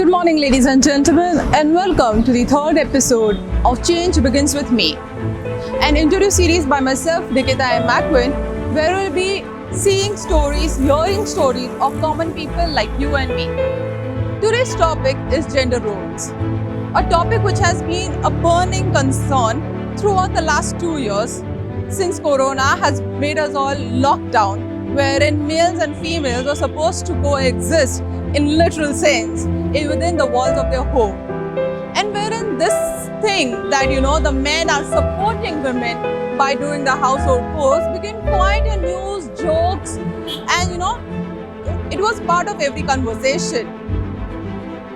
Good morning, ladies and gentlemen, and welcome to the third episode of Change Begins With Me, an interview series by myself, Nikita M. McQueen, where we'll be seeing stories, hearing stories of common people like you and me. Today's topic is gender roles, a topic which has been a burning concern throughout the last 2 years since Corona has made us all locked down, wherein males and females are supposed to coexist in literal sense within the walls of their home. And wherein this thing that the men are supporting women by doing the household chores became quite a news, jokes, and it was part of every conversation.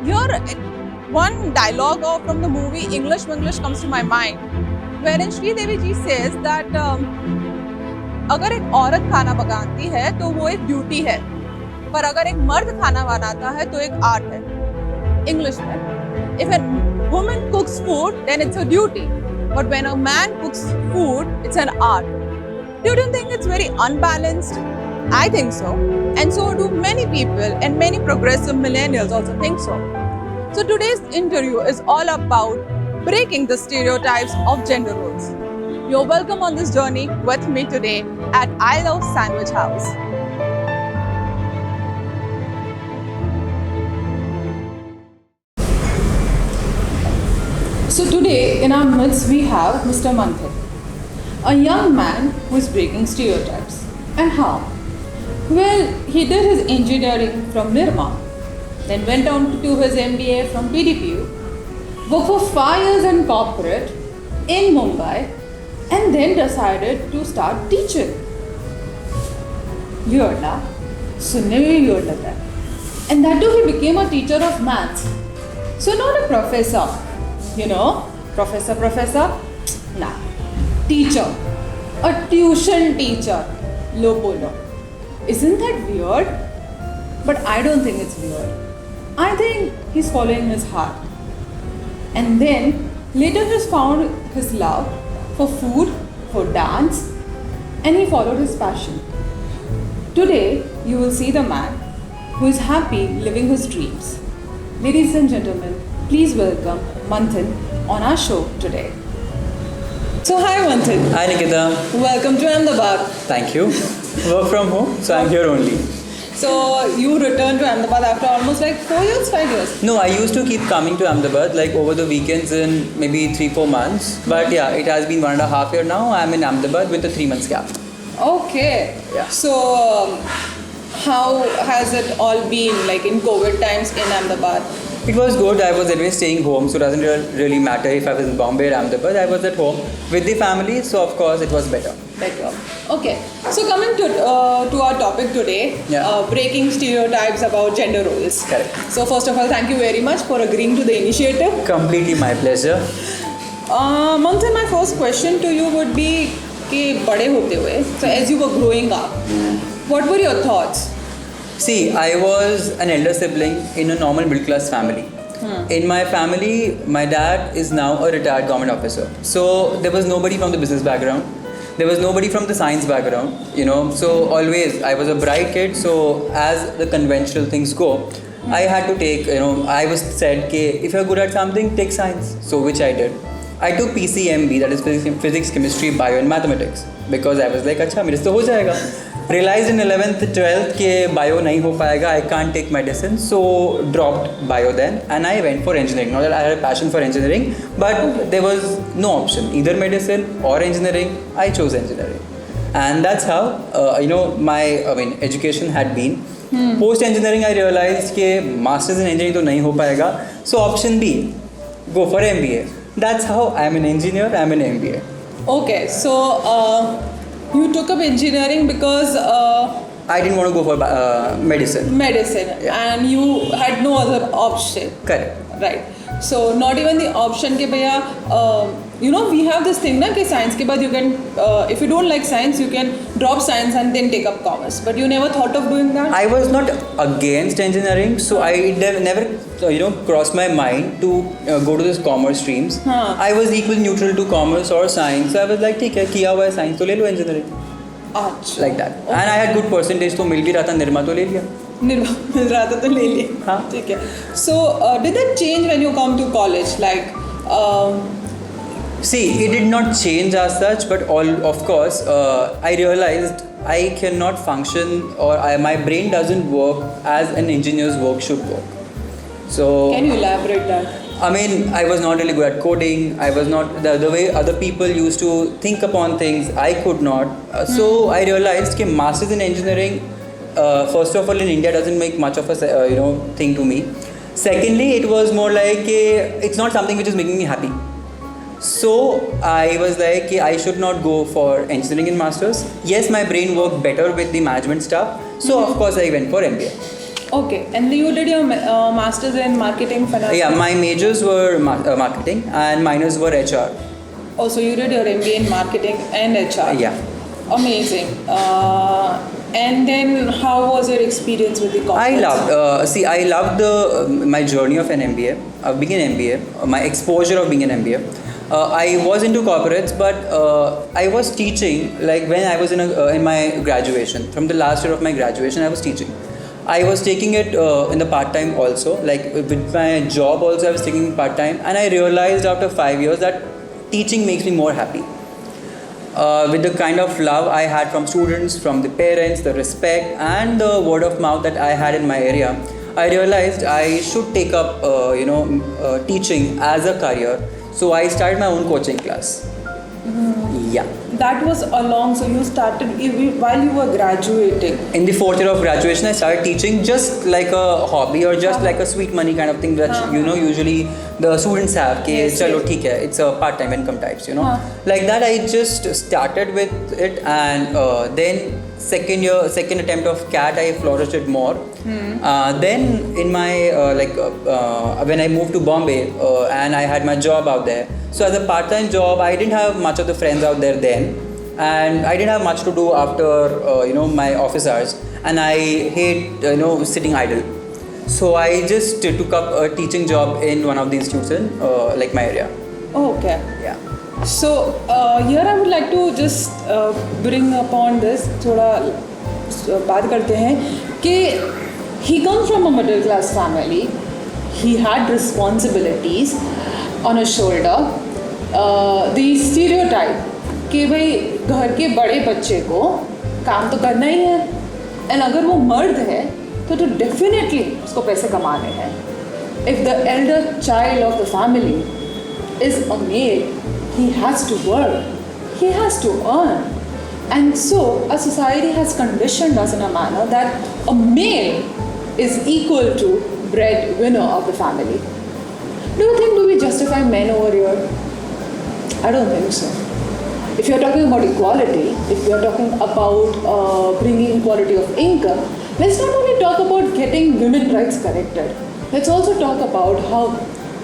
Here, one dialogue from the movie English Winglish comes to my mind, wherein Sri Devi ji says that अगर एक औरत खाना पकाती है तो वो एक duty है, पर अगर एक मर्द खाना बनाता है तो एक आर्ट है. English में, if a woman cooks food, then it's a duty, but when a man cooks food, it's an art. Do you think it's very unbalanced? I think so, and so do many people, and many progressive millennials also think so. So today's interview is all about breaking the stereotypes of gender roles. You're welcome on this journey with me today at I Love Sandwich House. So today in our midst we have Mr. Manthan, a young man who is breaking stereotypes. And how? Well, he did his engineering from Nirma, then went on to do his MBA from PDPU, worked for 5 years in corporate in Mumbai, and then decided to start teaching. Weird, na? सुनने में भी weird लगता है. And that too he became a teacher of maths. So not a professor, professor, nah. Teacher, a tuition teacher, lo bolo. Isn't that weird? But I don't think it's weird. I think he's following his heart. And then later he's found his love for food, for dance, and he followed his passion. Today, you will see the man who is happy living his dreams. Ladies and gentlemen, please welcome Manthan on our show today. So hi Manthan. Hi Nikita. Welcome to Ahmedabad. Thank you. Work from home, so I'm here only. So you returned to Ahmedabad after almost like 4 years, 5 years? No, I used to keep coming to Ahmedabad like over the weekends in maybe 3-4 months. But yeah, it has been 1.5 years now. I'm in Ahmedabad with a 3 months gap. Okay. Yeah. So how has it all been like in COVID times in Ahmedabad? It was good. I was anyway staying home, so it doesn't really matter if I was in Bombay or Ahmedabad. I was at home with the family, so of course it was better. Better. Okay. So coming to our topic today, breaking stereotypes about gender roles. Correct. So first of all, thank you very much for agreeing to the initiative. Completely my pleasure. Manthan, my first question to you would be कि बड़े होते हुए, so as you were growing up, what were your thoughts? See, I was an elder sibling in a normal middle class family. In my family, my dad is now a retired government officer. So there was nobody from the business background. There was nobody from the science background, So always, I was a bright kid. So as the conventional things go, I had to take, I was said, कि if you're good at something, take science. So which I did. I took PCMB, that is physics, chemistry, bio and mathematics. Because I was like, अच्छा मेरे से तो हो जाएगा. Realized in 11th, 12th कि bio नहीं हो पाएगा, I can't take medicine. So dropped bio then and I went for engineering. Not that I had a passion for engineering, but there was no option. Either medicine or engineering. I chose engineering. And that's how, my education had been. Post engineering I realized कि masters in engineering तो नहीं हो पाएगा. So option B, go for MBA. That's how I'm an engineer, I'm an MBA. Okay, so you took up engineering because I didn't want to go for medicine. Medicine, yeah. And you had no other option. Correct. Right. So not even the option कि भैया we have this thing ना कि science के बाद you can if you don't like science you can drop science and then take up commerce, but you never thought of doing that? I was not against engineering, so I never crossed my mind to go to this commerce streams. I was equally neutral to commerce or science, so I was like ठीक है किया हुआ है science तो ले लो engineering. अच्छा. Like that. And I had good percentage तो मिल भी रहा था, निर्मा तो ले लिया. मिल रहा था तो ले लिए. हाँ. ठीक है. So did that change when you come to college? Like See, it did not change as such, but of course, I realized I cannot function, or my brain doesn't work as an engineer's work should work. So can you elaborate that? I mean, I was not really good at coding. I was not the way other people used to think upon things. I could not. So I realized that masters in engineering, first of all, in India doesn't make much of a thing to me. Secondly, it was more like it's not something which is making me happy. So I was like, I should not go for engineering in masters. Yes, my brain worked better with the management stuff. So of course I went for MBA. Okay, and you did your masters in marketing finance. Yeah, my majors were marketing and minors were HR. Oh, so you did your MBA in marketing and HR. Yeah. Amazing. And then how was your experience with the corporates? I loved my journey of an MBA, being an MBA, my exposure of being an MBA. I was into corporates, but I was teaching, like when I was in my graduation. From the last year of my graduation, I was teaching. I was taking it in the part-time also, like with my job also I was taking part-time, and I realized after 5 years that teaching makes me more happy. With the kind of love I had from students, from the parents, the respect and the word of mouth that I had in my area, I realized I should take up teaching as a career. So I started my own coaching class. Yeah. That was along, so you started while you were graduating. In the 4th year of graduation, I started teaching just like a hobby or just like a sweet money kind of thing that usually the students have. Yes, Chalo, yes. theek hai, it's a part-time income types, Like that, I just started with it, and then second attempt of CAT, I flourished it more. Then in my when I moved to Bombay and I had my job out there. So as a part-time job, I didn't have much of the friends out there then, and I didn't have much to do after my office hours, and I hate sitting idle. So I just took up a teaching job in one of the institutes in like my area. Okay. Yeah. So here I would like to just bring upon this थोड़ा बात करते हैं कि he comes from a middle class family. He had responsibilities on his shoulder. The stereotype कि भाई घर के बड़े बच्चे को काम तो करना ही है, and अगर वो मर्द है तो definitely उसको पैसे कमाने हैं. If the elder child of the family is a male, he has to work, he has to earn. And so a society has conditioned us in a manner that a male is equal to breadwinner of the family. Do we justify men over here? I don't think so. If you're talking about equality, if you're talking about bringing equality of income, let's not only talk about getting women's rights corrected. Let's also talk about how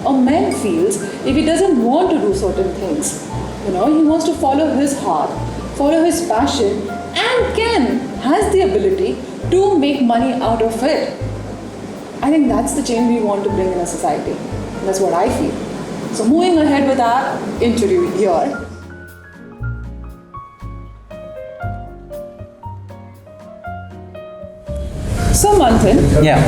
a man feels if he doesn't want to do certain things. He wants to follow his heart, follow his passion, and has the ability to make money out of it. I think that's the change we want to bring in a society. That's what I feel. So moving ahead with our interview here. So Manthan, Yeah.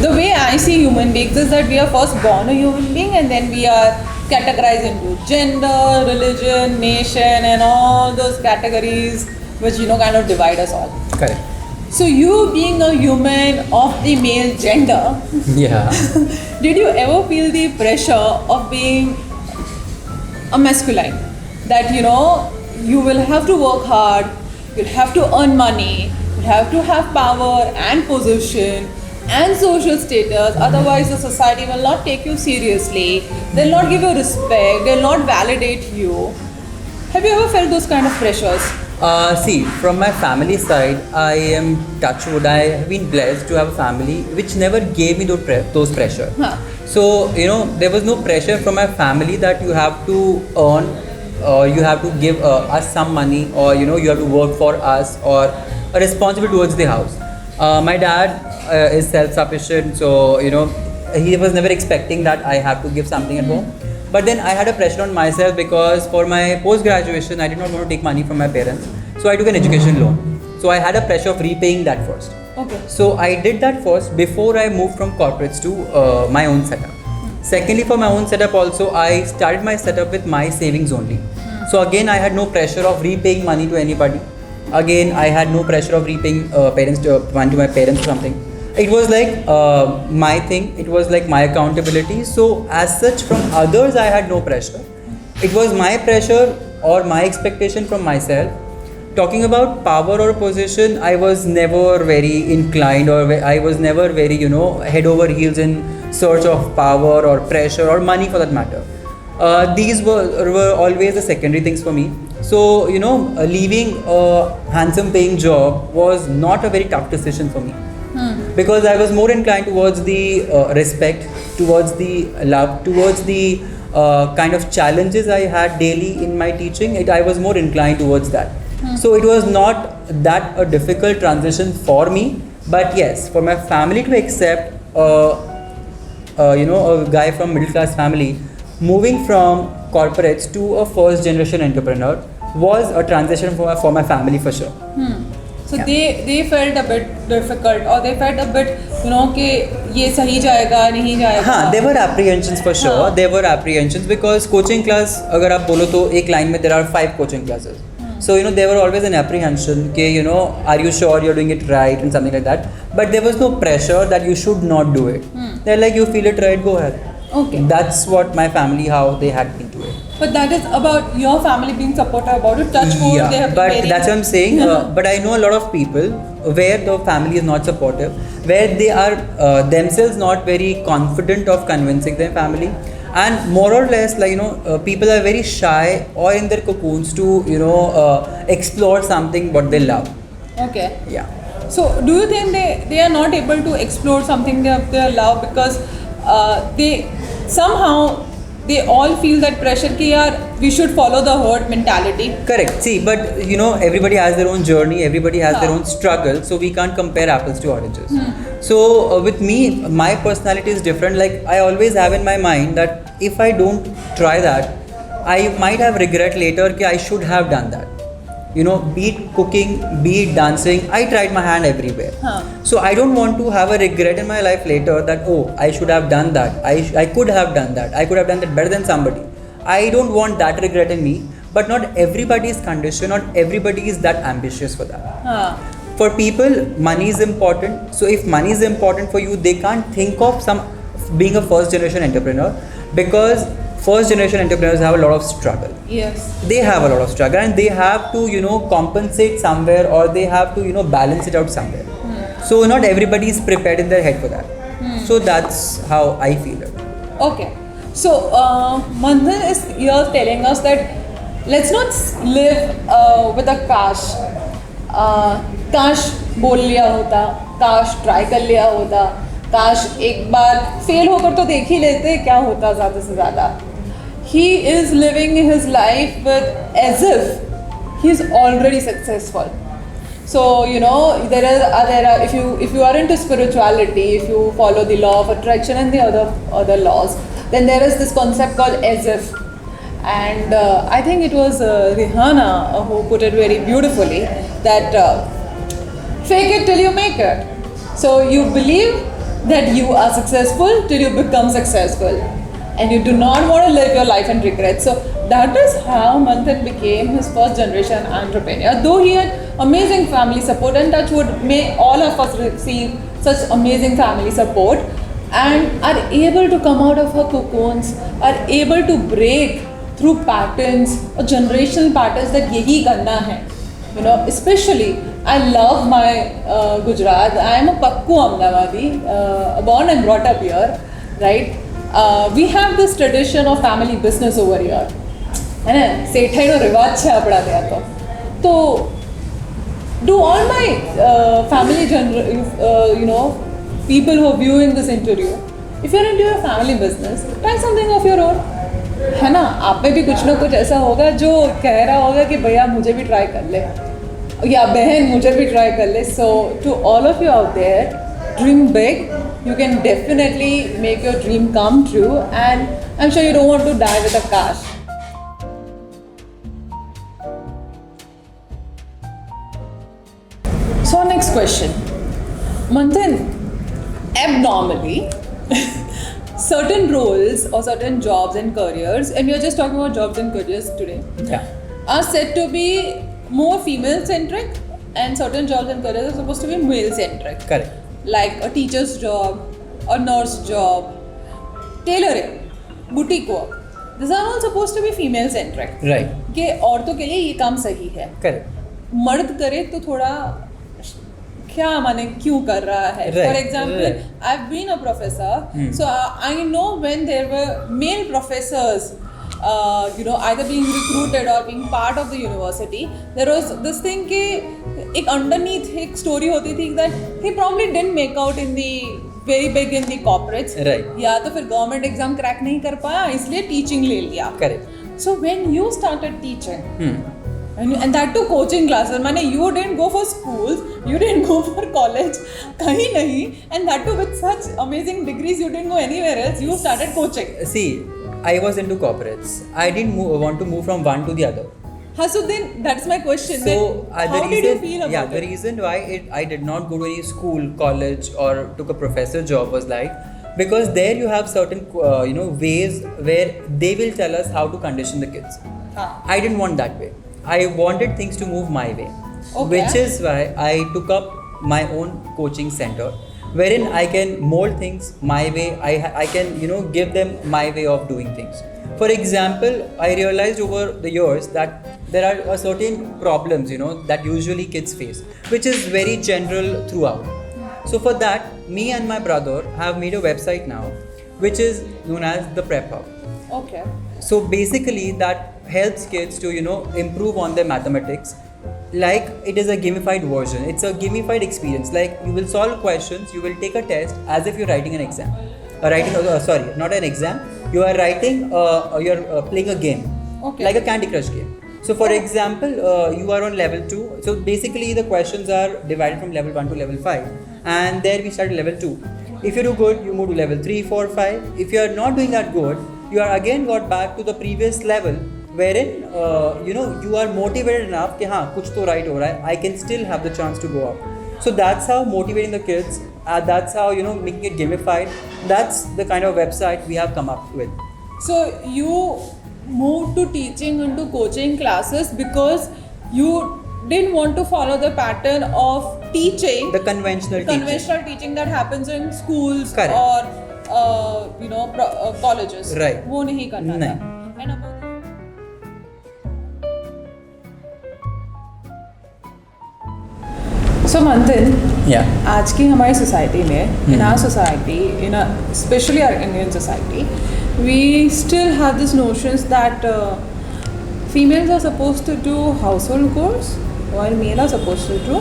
The way I see human beings is that we are first born a human being and then we are categorized into gender, religion, nation and all those categories which kind of divide us all. Correct. So you being a human of the male gender, Yeah. did you ever feel the pressure of being a masculine? That you will have to work hard, you'll have to earn money, you'll have to have power and position and social status, otherwise the society will not take you seriously, they'll not give you respect, they'll not validate you. Have you ever felt those kind of pressures? See, from my family side, I am touched wood. I have been blessed to have a family which never gave me those pressure. Huh. So, there was no pressure from my family that you have to earn, or you have to give us some money, or you have to work for us, or a responsibility towards the house. My dad is self-sufficient, so he was never expecting that I have to give something at home. But then I had a pressure on myself because for my post-graduation I did not want to take money from my parents, so I took an education loan. So I had a pressure of repaying that first. Okay. So I did that first before I moved from corporates to my own setup. Secondly, for my own setup also, I started my setup with my savings only. So again, I had no pressure of repaying money to anybody. Again, I had no pressure of repaying money to my parents or something. It was like my thing. It was like my accountability. So as such, from others, I had no pressure. It was my pressure or my expectation from myself. Talking about power or position, I was never very inclined, or I was never very, head over heels in search of power or pressure or money for that matter. These were always the secondary things for me. So, leaving a handsome paying job was not a very tough decision for me. Because I was more inclined towards the respect, towards the love, towards the kind of challenges I had daily in my teaching. I was more inclined towards that. So it was not that a difficult transition for me, but yes, for my family to accept, a guy from middle class family moving from corporates to a first generation entrepreneur was a transition for my family for sure. So they felt a bit difficult, or they felt a bit, कि ये सही जाएगा नहीं जाएगा. हाँ, there were apprehensions for sure. हाँ. There were apprehensions because coaching class, अगर आप बोलो तो एक line में there are 5 coaching classes. So there were always an apprehension कि are you sure you're doing it right and something like that. But there was no pressure that you should not do it. They're like, you feel it right, go ahead. Okay. That's what my family, how they had been to it. But that is about your family being supportive about it. Touch wood, Yeah, they have but been very... that's what I'm saying. But I know a lot of people where the family is not supportive, where they are themselves not very confident of convincing their family, and more or less, people are very shy or in their cocoons to explore something what they love. Okay. Yeah. So do you think they are not able to explore something they love because they somehow they all feel that pressure कि यार we should follow the herd mentality. Correct. See, but everybody has their own journey, everybody has their own struggle, so we can't compare apples to oranges. So with me, my personality is different. Like I always have in my mind that if I don't try that, I might have regret later कि I should have done that. Be it cooking, be it dancing, I tried my hand everywhere. So I don't want to have a regret in my life later that, oh, I should have done that. I could have done that. I could have done that better than somebody. I don't want that regret in me. But not everybody is conditioned, not everybody is that ambitious for that. For people, money is important. So if money is important for you, they can't think of being a first generation entrepreneur, because first generation entrepreneurs have a lot of struggle. Yes. They have a lot of struggle, and they have to compensate somewhere, or they have to balance it out somewhere. So not everybody is prepared in their head for that. So that's how I feel it. Okay. So Manthan is here telling us that let's not live with a काश. काश बोल लिया होता, काश try कर लिया होता, काश एक बार फेल होकर तो देख ही लेते क्या होता ज़्यादा से ज़्यादा. He is living his life with as if he is already successful. So there are if you are into spirituality, if you follow the law of attraction and the other laws, then there is this concept called as if. And I think it was Rihanna who put it very beautifully that fake it till you make it. So you believe that you are successful till you become successful, and you do not want to live your life in regret. So that is how Manthan became his first generation entrepreneur. Though he had amazing family support, and touch wood, may all of us receive such amazing family support and are able to come out of her cocoons, are able to break through patterns or generational patterns that yehi karna hai. Especially I love my Gujarat. I am a Pakku Ahmedabadi, born and brought up here, right? We have this tradition of family business over here. है ना, सेठाईनो रिवाज है अपना ત્યાં तो do all my family people who are viewing this interview, if you're into your family business, try something of your own. है ना, आप में भी कुछ ना कुछ ऐसा होगा जो कह रहा होगा कि भैया मुझे भी ट्राई कर ले, या बहन मुझे भी ट्राई कर ले. So to all of you out there, dream big. You can definitely make your dream come true, and I'm sure you don't want to die with a cash. So next question, Manthan, abnormally, certain roles or certain jobs and careers, and we are just talking about jobs and careers today, Yeah. are said to be more female centric, and certain jobs and careers are supposed to be male centric. Correct. Like a teacher's job, a nurse job, tailoring, boutique work. These are all supposed to be female centric. Right. कि औरतों के लिए ये काम सही है, Correct. मर्द करे तो थोड़ा क्या माने क्यों कर रहा है. Right, For example, right. I've been a professor, so I know when there were male professors, either being recruited or being part of the university, there was this thing कि एक underneath एक story होती थी that he probably didn't make out in the very big in the corporates. Right. या तो फिर government exam crack नहीं कर पाया इसलिए teaching ले लिया. Correct. So when you started teaching, and that too coaching classes, माने you didn't go for schools, you didn't go for college, कहीं नहीं, and that too with such amazing degrees, you didn't go anywhere else, you started coaching. See, I was into corporates. I didn't want to move from one to the other. So then that's my question. So then how did you feel about the it? reason why I did not go to any school, college, or took a professor job was like because there you have certain ways where they will tell us how to condition the kids. I didn't want that way. I wanted things to move my way, which is why I took up my own coaching center, wherein I can mold things my way. I can give them my way of doing things. For example, I realized over the years that there are certain problems that usually kids face, which is very general throughout. So for that, me and my brother have made a website now, which is known as the Prep Hub. Okay. So basically that helps kids to improve on their mathematics. Like it is a gamified version. It's a gamified experience. Like you will solve questions, you will take a test as if you're writing an exam. Not an exam. You are writing. You're playing a game, Okay. like a Candy Crush game. So for example, you are on level 2. So basically the questions are divided from level 1 to level 5, and there we start at level 2. If you do good, you move to level 3, 4, 5. If you are not doing that good, you are again got back to the previous level, wherein you are motivated enough कि हाँ कुछ तो right हो रहा है, I can still have the chance to go up. So that's how motivating the kids. That's how making it gamified. That's the kind of website we have come up with. So you moved to teaching into coaching classes because you didn't want to follow the pattern of teaching, The conventional teaching. conventional teaching that happens in schools Correct. or colleges. Right. वो नहीं करना नहीं. था. And about So Manthan, Yeah. आज की हमारी society में, in our society, especially our Indian society, we still have this notions that females are supposed to do household chores while male are supposed to do,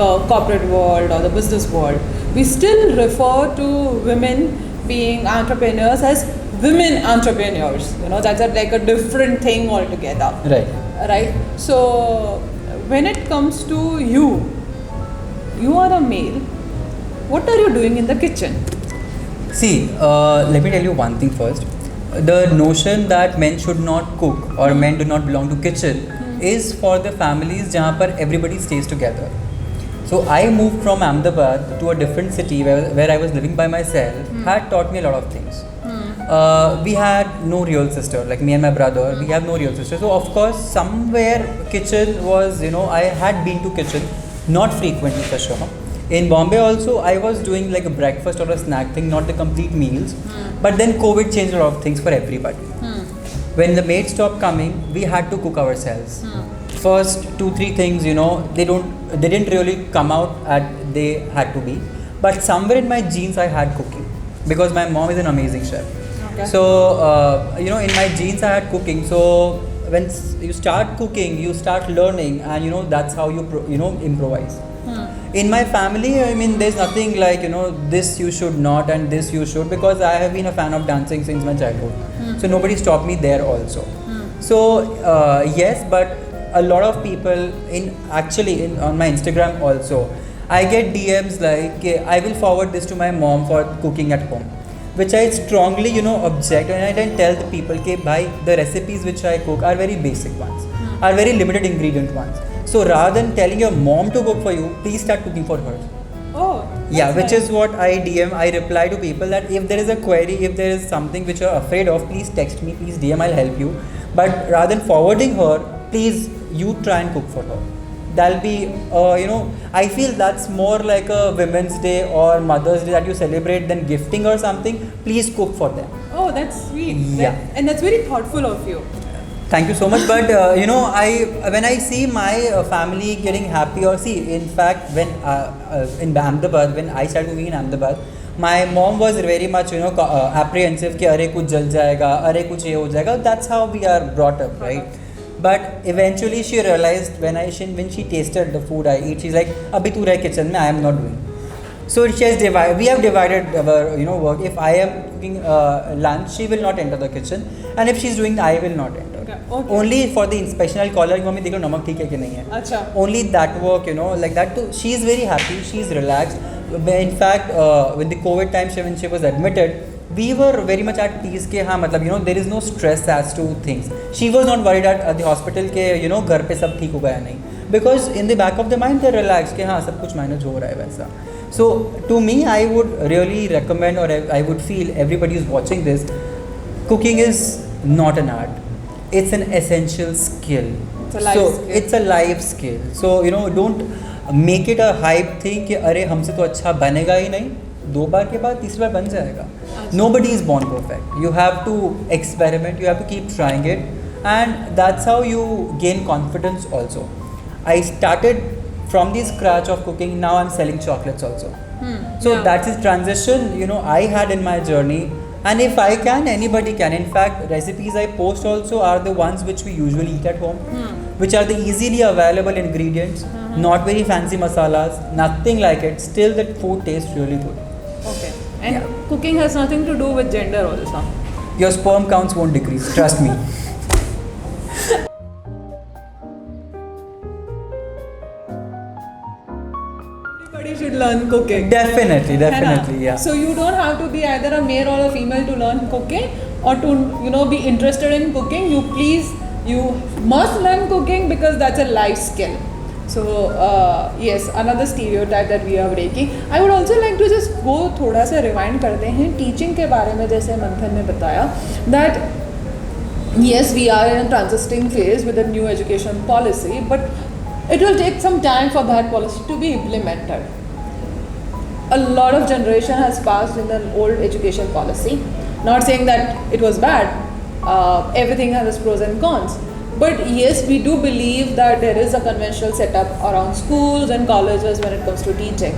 the corporate world or the business world. We still refer to women being entrepreneurs as women entrepreneurs. That's like a different thing altogether. Right. Right? So when it comes to you are a male. What are you doing in the kitchen? See, let me tell you one thing first. The notion that men should not cook or men do not belong to kitchen is for the families जहाँ पर everybody stays together. So I moved from Ahmedabad to a different city where I was living by myself. Had taught me a lot of things. We had no real sister, like me and my brother. We have no real sister. So of course, somewhere kitchen was, I had been to kitchen, not frequently for sure. In Bombay also, I was doing like a breakfast or a snack thing, not the complete meals. But then COVID changed a lot of things for everybody. When the maids stopped coming, we had to cook ourselves. First 2-3 things, they didn't really come out as they had to be. But somewhere in my genes, I had cooking because my mom is an amazing chef. Okay. So, in my genes, I had cooking. So when you start cooking, you start learning, and that's how you improvise. In my family, there's nothing like this you should not and this you should, because I have been a fan of dancing since my childhood. So nobody stopped me there also. So yes, but a lot of people on my Instagram also, I get DMs like I will forward this to my mom for cooking at home, which I strongly object, and I then tell the people that bhai, the recipes which I cook are very basic ones, are very limited ingredient ones. So rather than telling your mom to cook for you, please start cooking for her. Oh. Yeah, that's which nice. is what I reply to people that if there is a query, if there is something which you're afraid of, please text me, please DM, I'll help you. But rather than forwarding her, please you try and cook for her. That'll be, I feel that's more like a Women's Day or Mother's Day that you celebrate than gifting or something. Please cook for them. Oh, that's sweet. Yeah. And that's very thoughtful of you. Thank you so much. But when I see my family getting happy, or see, in fact, when in Ahmedabad, when I started cooking in Ahmedabad, my mom was very much apprehensive कि अरे कुछ जल जाएगा, अरे कुछ ये हो जाएगा. That's how we are brought up, right? But eventually she realized when she tasted the food I eat, she's like, अभी तू रह kitchen में, I am not doing. So we have divided our work. If I am cooking lunch, she will not enter the kitchen, and if she's doing, I will not enter. Okay. Only for the inspection I'll call her, mummy देखो नमक ठीक है कि नहीं है. अच्छा. Only that work, like that too. She is very happy. She is relaxed. In fact, when the COVID time, when she was admitted, we were very much at peace के हाँ मतलब there is no stress as to things. She was not worried at the hospital के घर पे सब ठीक होगा या नहीं. Because in the back of the mind they're relaxed कि हाँ सब कुछ manage हो रहा है वैसा. So to me, I would really recommend, or I would feel everybody who's watching this, cooking is not an art. It's an essential skill. It's a life skill. It's a life skill. So don't make it a hype thing कि अरे हमसे तो अच्छा बनेगा ही नहीं. 2 बार के बाद तीसरी बार बन जाएगा. Nobody is born perfect. You have to experiment. You have to keep trying it, and that's how you gain confidence also. I started from the scratch of cooking. Now I'm selling chocolates also. So that's the transition I had in my journey. And if I can, anybody can. In fact, recipes I post also are the ones which we usually eat at home, which are the easily available ingredients, not very fancy masalas, nothing like it. Still, that food tastes really good. Okay. And cooking has nothing to do with gender also. Your sperm counts won't decrease. Trust me. Everybody should learn cooking. Definitely, yeah. So you don't have to be either a male or a female to learn cooking, or to be interested in cooking. You must learn cooking because that's a life skill. So yes, another stereotype that we are breaking. I would also like to just go थोड़ा सा rewind करते हैं teaching के बारे में. जैसे मंथन ने बताया that yes, we are in a transiting phase with a new education policy, but it will take some time for that policy to be implemented. A lot of generation has passed in the old education policy. Not saying that it was bad. Everything has its pros and cons. But yes, we do believe that there is a conventional setup around schools and colleges when it comes to teaching.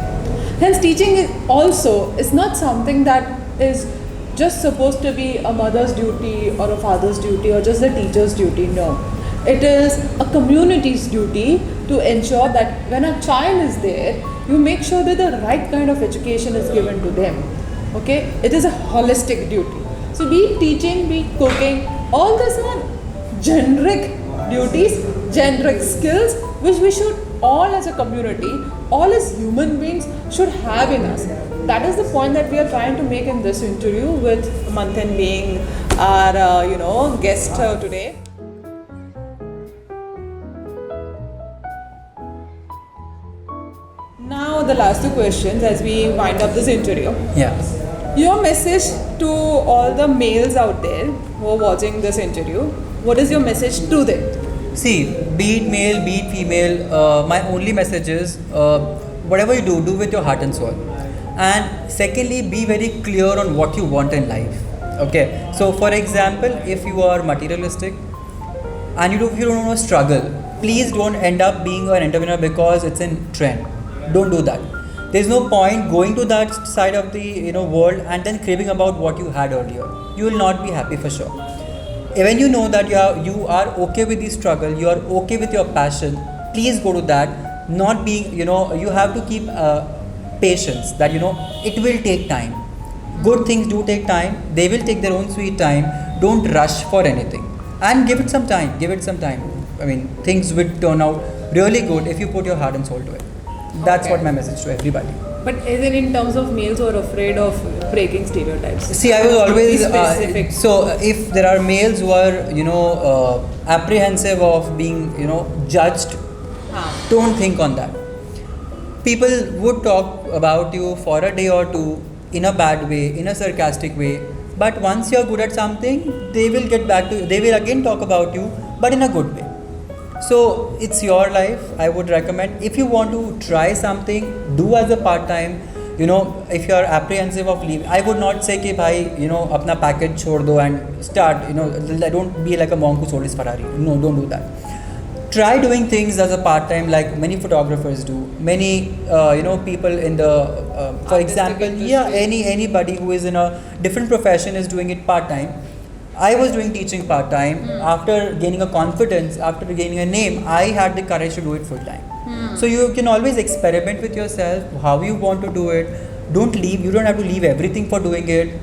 Hence, teaching is not something that is just supposed to be a mother's duty or a father's duty or just the teacher's duty. No. It is a community's duty to ensure that when a child is there, you make sure that the right kind of education is given to them. Okay? It is a holistic duty. So be it teaching, be it cooking, all these are generic duties, generic skills which we should all as a community, all as human beings should have in us. That is the point that we are trying to make in this interview with Manthan being our guest today. Now the last 2 questions as we wind up this interview. Yeah. Your message to all the males out there who are watching this interview, what is your message to them? See, be it male, be it female, my only message is whatever you do with your heart and soul. And secondly, be very clear on what you want in life. Okay, so for example, if you are materialistic and you don't want to struggle, please don't end up being an entrepreneur because it's in trend. Don't do that. There's no point going to that side of the world and then craving about what you had earlier. You will not be happy for sure. When you know that you are okay with the struggle, you are okay with your passion, please go to that. Not being, you have to keep patience that it will take time. Good things do take time. They will take their own sweet time. Don't rush for anything and give it some time. I mean, things will turn out really good if you put your heart and soul to it. That's what my message to everybody. But is it in terms of males who are afraid of breaking stereotypes? See, I was always specific. So if there are males who are apprehensive of being judged Don't think on that. People would talk about you for a day or two in a bad way, in a sarcastic way, but once you're good at something, they will get back to you. They will again talk about you, but in a good way. So it's your life. I would recommend, if you want to try something, do as a part time. You know, if you are apprehensive of leave, I would not say कि भाई, you know, अपना package छोड़ दो and start. You know, don't be like a monk who sold his Ferrari. No, don't do that. Try doing things as a part time, like many photographers do. Many people in the for Artistic example, industry. yeah, anybody who is in a different profession is doing it part time. I was doing teaching part time. After gaining a confidence, after gaining a name, I had the courage to do it full time. So you can always experiment with yourself how you want to do it. Don't leave. You don't have to leave everything for doing it.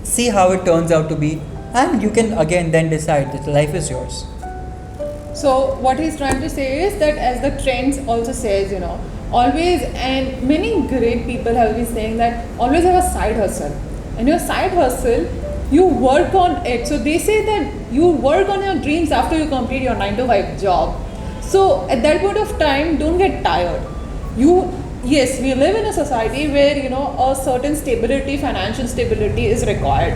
See how it turns out to be, and you can again then decide that life is yours. So what he's trying to say is that, as the trends also says, you know, always, and many great people have been saying that always have a side hustle. And your side hustle, you work on it. So they say that you work on your dreams after you complete your 9 to 5 job. So at that point of time, don't get tired. Yes, we live in a society where, you know, a certain stability, financial stability is required.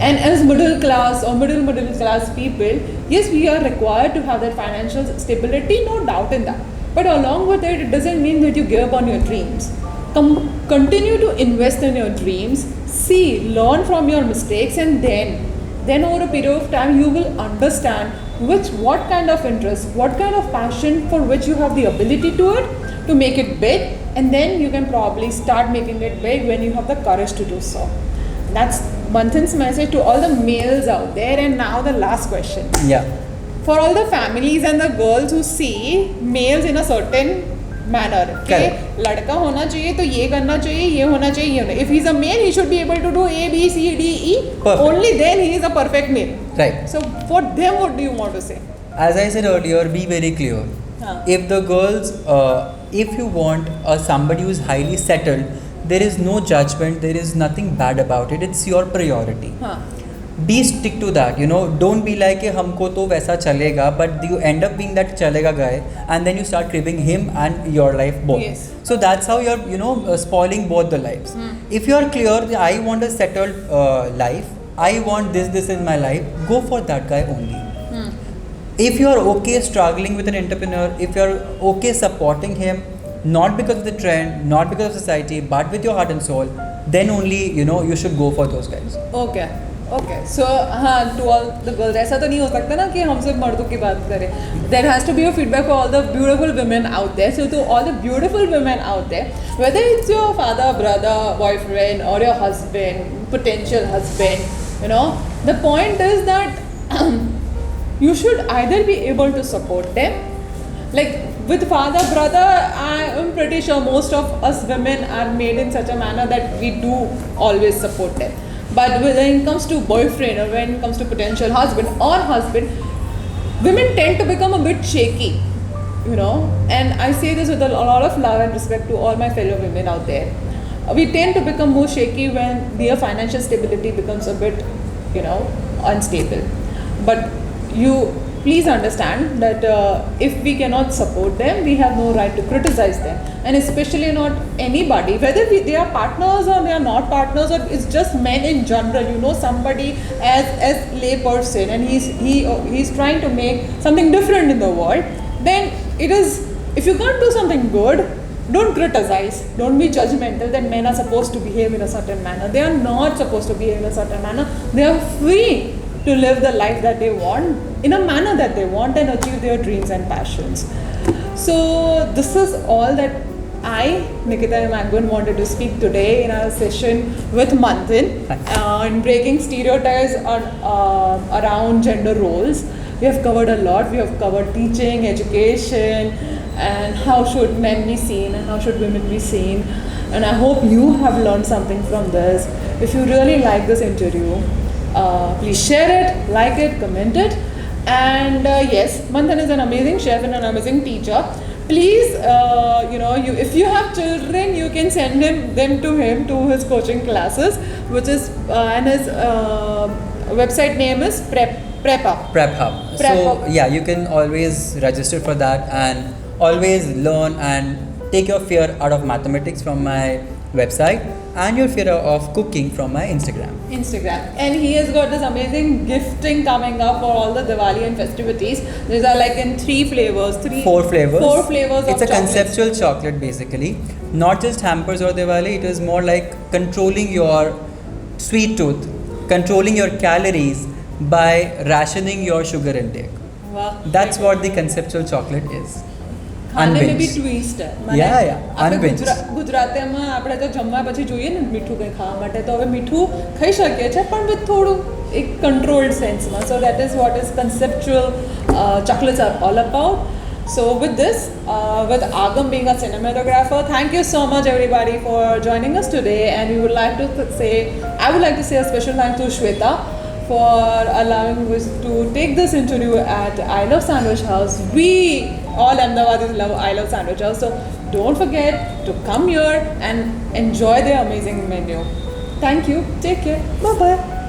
And as middle class or middle class people, yes, we are required to have that financial stability, no doubt in that. But along with it, it doesn't mean that you give up on your dreams. Continue to invest in your dreams, learn from your mistakes, and then over a period of time, you will understand what kind of interest, what kind of passion for which you have the ability to make it big, and then you can probably start making it big when you have the courage to do so. That's Manthan's message to all the males out there. And now the last question. Yeah. For all the families and the girls who see males in a certain manner. Correct. लड़का होना चाहिए तो ये करना चाहिए, ये होना चाहिए, ये होना. If he's a male, he should be able to do A, B, C, D, E. Perfect. Only then he is a perfect male. Right. So for them, what do you want to say? As I said earlier, be very clear. If the girls, if you want somebody who is highly settled, there is no judgment, there is nothing bad about it. It's your priority. Be stick to that. You know, don't be like कि हमको तो वैसा चलेगा, but you end up being that चलेगा guy, and then you start craving him and your life both. Yes. So that's how you're spoiling both the lives. If you are clear that I want a settled life, I want this in my life, go for that guy only. If you are okay struggling with an entrepreneur, if you are okay supporting him, not because of the trend, not because of society, but with your heart and soul, then only you should go for those guys. Okay. So to all the girls, ऐसा तो नहीं हो सकता ना कि हम सिर्फ मर्दों की बात करें. There has to be a feedback for all the beautiful women out there. So to all the beautiful women out there, whether it's your father, brother, boyfriend, or your husband, potential husband, the point is that you should either be able to support them. Like with father, brother, I am pretty sure most of us women are made in such a manner that we do always support them. But when it comes to boyfriend or when it comes to potential husband, women tend to become a bit shaky, And I say this with a lot of love and respect to all my fellow women out there. We tend to become more shaky when their financial stability becomes a bit, unstable. But you please understand that if we cannot support them, we have no right to criticize them, and especially not anybody, whether they are partners or they are not partners, or it's just men in general. Somebody as lay person, and he's trying to make something different in the world. Then it is, if you can't do something good, don't criticize, don't be judgmental that men are supposed to behave in a certain manner. They are not supposed to behave in a certain manner. They are free to live the life that they want in a manner that they want and achieve their dreams and passions. So this is all that I, Nikita Magwin, wanted to speak today in our session with Manthan on breaking stereotypes around gender roles. We have covered a lot. We have covered teaching, education, and how should men be seen and how should women be seen. And I hope you have learned something from this. If you really like this interview, please share it, like it, comment it. And yes, Manthan is an amazing chef and an amazing teacher. Please, if you have children, you can send them to him to his coaching classes, which is and his website name is Prep Hub. So yeah, you can always register for that, and always learn and take your fear out of mathematics from my website and your fear of cooking from my Instagram. And he has got this amazing gifting coming up for all the Diwali and festivities. These are like in 3 flavors. 4 flavors. 4 flavors It's of a chocolates. conceptual chocolate basically. Not just hampers or Diwali, it is more like controlling your sweet tooth, controlling your calories by rationing your sugar intake. Wow. That's what the conceptual chocolate is. ખાને में भी Unbinged. Twist છે Yeah, આપણે unbinged. ગુજરાતીમાં આપણે તો જમવા પછી જોઈએ ને મીઠું કંઈ ખાવા માટે તો હવે મીઠું ખાઈ શકીએ છીએ પણ વિથ થોડું એક કંટ્રોલ્ડ સેન્સમાં so that is what is conceptual chocolates are all about. So with this, with Agam being a cinematographer, thank you so much everybody for joining us today, and we would like to I would like to say a special thank to Shweta for allowing us to take this interview at I Love Sandwich House. We all Ahmedabadis love I Love Sandwich House, so don't forget to come here and enjoy their amazing menu. Thank you. Take care. Bye bye.